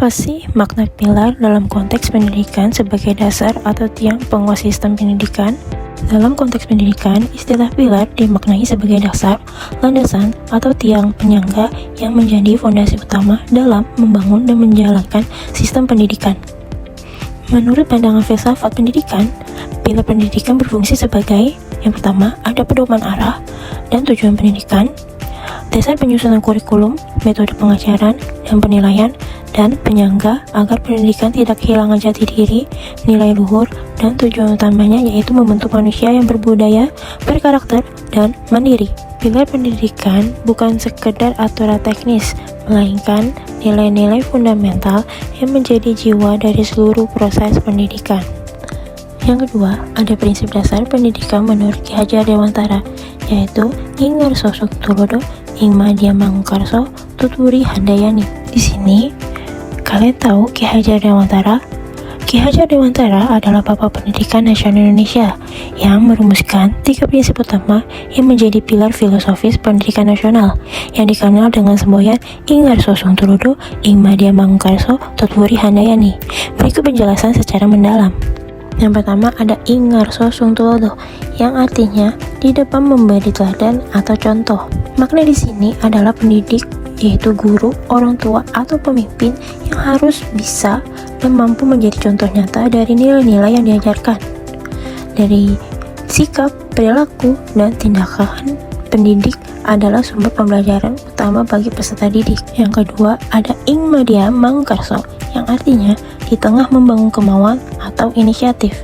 Apa sih makna pilar dalam konteks pendidikan sebagai dasar atau tiang penguat sistem pendidikan? Dalam konteks pendidikan, istilah pilar dimaknai sebagai dasar, landasan, atau tiang penyangga yang menjadi fondasi utama dalam membangun dan menjalankan sistem pendidikan. Menurut pandangan filsafat pendidikan, pilar pendidikan berfungsi sebagai yang pertama, ada pedoman arah dan tujuan pendidikan, dasar penyusunan kurikulum, metode pengajaran, dan penilaian, dan penyangga agar pendidikan tidak kehilangan jati diri, nilai luhur, dan tujuan utamanya yaitu membentuk manusia yang berbudaya, berkarakter, dan mandiri. Pilar pendidikan bukan sekedar aturan teknis, melainkan nilai-nilai fundamental yang menjadi jiwa dari seluruh proses pendidikan. Yang kedua, ada prinsip dasar pendidikan menurut Ki Hajar Dewantara, yaitu Ing Ngarso Tulodo, Ing Madya Mangkarso, Tutwuri Handayani. Di sini, kalian tahu Ki Hajar Dewantara? Ki Hajar Dewantara adalah Bapak Pendidikan Nasional Indonesia yang merumuskan 3 prinsip utama yang menjadi pilar filosofis pendidikan nasional yang dikenal dengan semboyan Ing Ngarso Tulodo, Ing Madya Mangkarso, Tutwuri Handayani. Berikut penjelasan secara mendalam. Yang pertama ada Ing Ngarso Tulodo, yang artinya di depan memberi teladan atau contoh. Makna di sini adalah pendidik, yaitu guru, orang tua, atau pemimpin yang harus bisa dan mampu menjadi contoh nyata dari nilai-nilai yang diajarkan. Dari sikap, perilaku, dan tindakan pendidik adalah sumber pembelajaran utama bagi peserta didik. Yang kedua ada Ing Madya Mangkarso, yang artinya di tengah membangun kemauan atau inisiatif.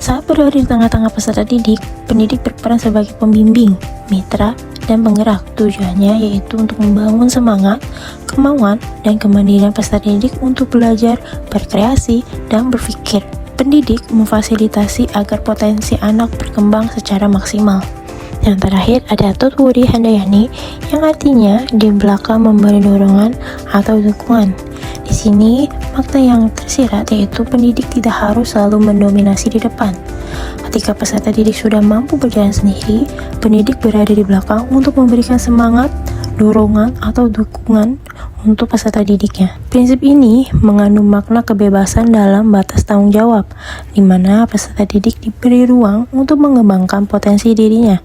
Saat berada di tengah-tengah peserta didik, pendidik berperan sebagai pembimbing, mitra, dan penggerak. Tujuannya yaitu untuk membangun semangat, kemauan, dan kemandirian peserta didik untuk belajar, berkreasi, dan berpikir. Pendidik memfasilitasi agar potensi anak berkembang secara maksimal. Yang terakhir ada Tutwuri Handayani, yang artinya di belakang memberi dorongan atau dukungan. Di sini makna yang tersirat yaitu pendidik tidak harus selalu mendominasi di depan. Ketika peserta didik sudah mampu berjalan sendiri, pendidik berada di belakang untuk memberikan semangat, dorongan, atau dukungan untuk peserta didiknya. Prinsip ini mengandung makna kebebasan dalam batas tanggung jawab, di mana peserta didik diberi ruang untuk mengembangkan potensi dirinya,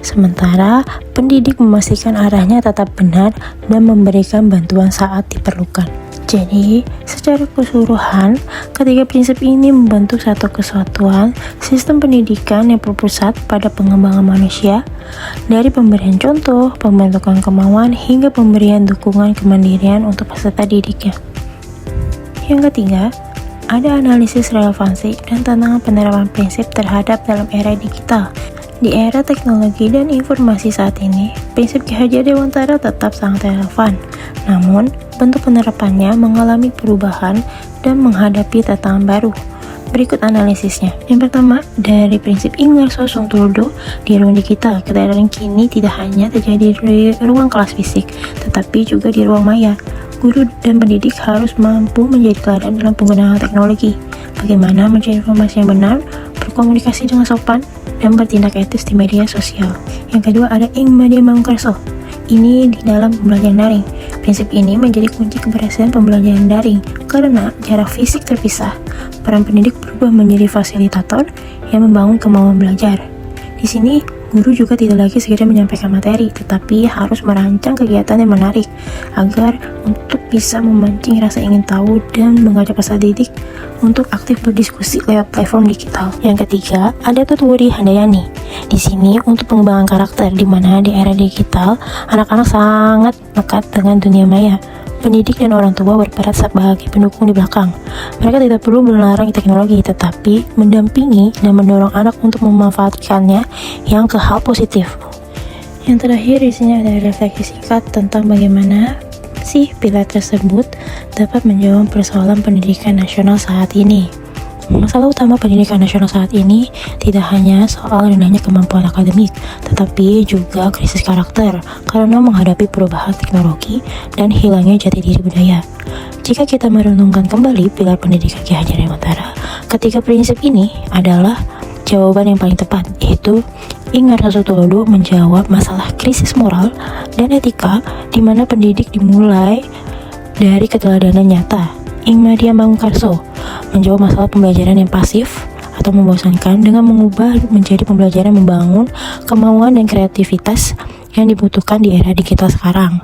sementara pendidik memastikan arahnya tetap benar dan memberikan bantuan saat diperlukan. Jadi, secara keseluruhan, ketiga prinsip ini membentuk satu kesatuan sistem pendidikan yang berpusat pada pengembangan manusia, dari pemberian contoh, pembentukan kemauan, hingga pemberian dukungan kemandirian untuk peserta didiknya. Yang ketiga, ada analisis relevansi dan tantangan penerapan prinsip terhadap dalam era digital. Di era teknologi dan informasi saat ini, prinsip Ki Hajar Dewantara tetap sangat relevan. Namun, bentuk penerapannya mengalami perubahan dan menghadapi tantangan baru. Berikut analisisnya. Yang pertama, dari prinsip Ing Ngarso Tulodo di ruang digital, keadaan kini tidak hanya terjadi di ruang kelas fisik, tetapi juga di ruang maya. Guru dan pendidik harus mampu menjadi teladan dalam penggunaan teknologi. Bagaimana mencari informasi yang benar, berkomunikasi dengan sopan, dan bertindak etis di media sosial. Yang kedua ada Ing Madya Mangkarso. Ini di dalam pembelajaran daring. Prinsip ini menjadi kunci keberhasilan pembelajaran daring karena jarak fisik terpisah. Peran pendidik berubah menjadi fasilitator yang membangun kemauan belajar. Di sini, guru juga tidak lagi sekedar menyampaikan materi, tetapi harus merancang kegiatan yang menarik agar untuk bisa memancing rasa ingin tahu dan mengajak peserta didik untuk aktif berdiskusi lewat platform digital. Yang ketiga, ada Tutwuri Handayani. Di sini untuk pengembangan karakter, di mana di era digital, anak-anak sangat lekat dengan dunia maya. Pendidik dan orang tua berperan sebagai pendukung di belakang. Mereka tidak perlu melarang teknologi, tetapi mendampingi dan mendorong anak untuk memanfaatkannya yang ke hal positif. Yang terakhir di sini ada refleksi singkat tentang bagaimana sih pilar tersebut dapat menjawab persoalan pendidikan nasional saat ini. Masalah utama pendidikan nasional saat ini tidak hanya soal rendahnya kemampuan akademik, tetapi juga krisis karakter karena menghadapi perubahan teknologi dan hilangnya jati diri budaya. Jika kita merenungkan kembali pilar pendidikan Ki Hajar Dewantara, ketiga prinsip ini adalah jawaban yang paling tepat, yaitu Ing Ngarso Tulodo menjawab masalah krisis moral dan etika di mana pendidik dimulai dari keteladanan nyata. Ingmadia Bangkarso menjawab masalah pembelajaran yang pasif atau membosankan dengan mengubah menjadi pembelajaran membangun kemauan dan kreativitas yang dibutuhkan di era digital sekarang.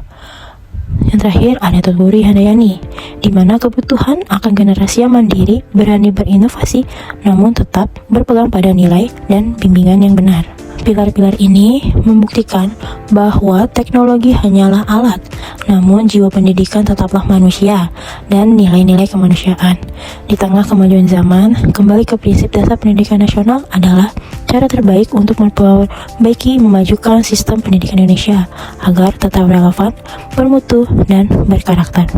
Yang terakhir ada Tuturi Handayani, di mana kebutuhan akan generasi yang mandiri, berani berinovasi, namun tetap berpegang pada nilai dan bimbingan yang benar. Pilar-pilar ini membuktikan bahwa teknologi hanyalah alat, namun jiwa pendidikan tetaplah manusia dan nilai-nilai kemanusiaan. Di tengah kemajuan zaman, kembali ke prinsip dasar pendidikan nasional adalah cara terbaik untuk memperbaiki memajukan sistem pendidikan Indonesia agar tetap relevan, bermutu, dan berkarakter.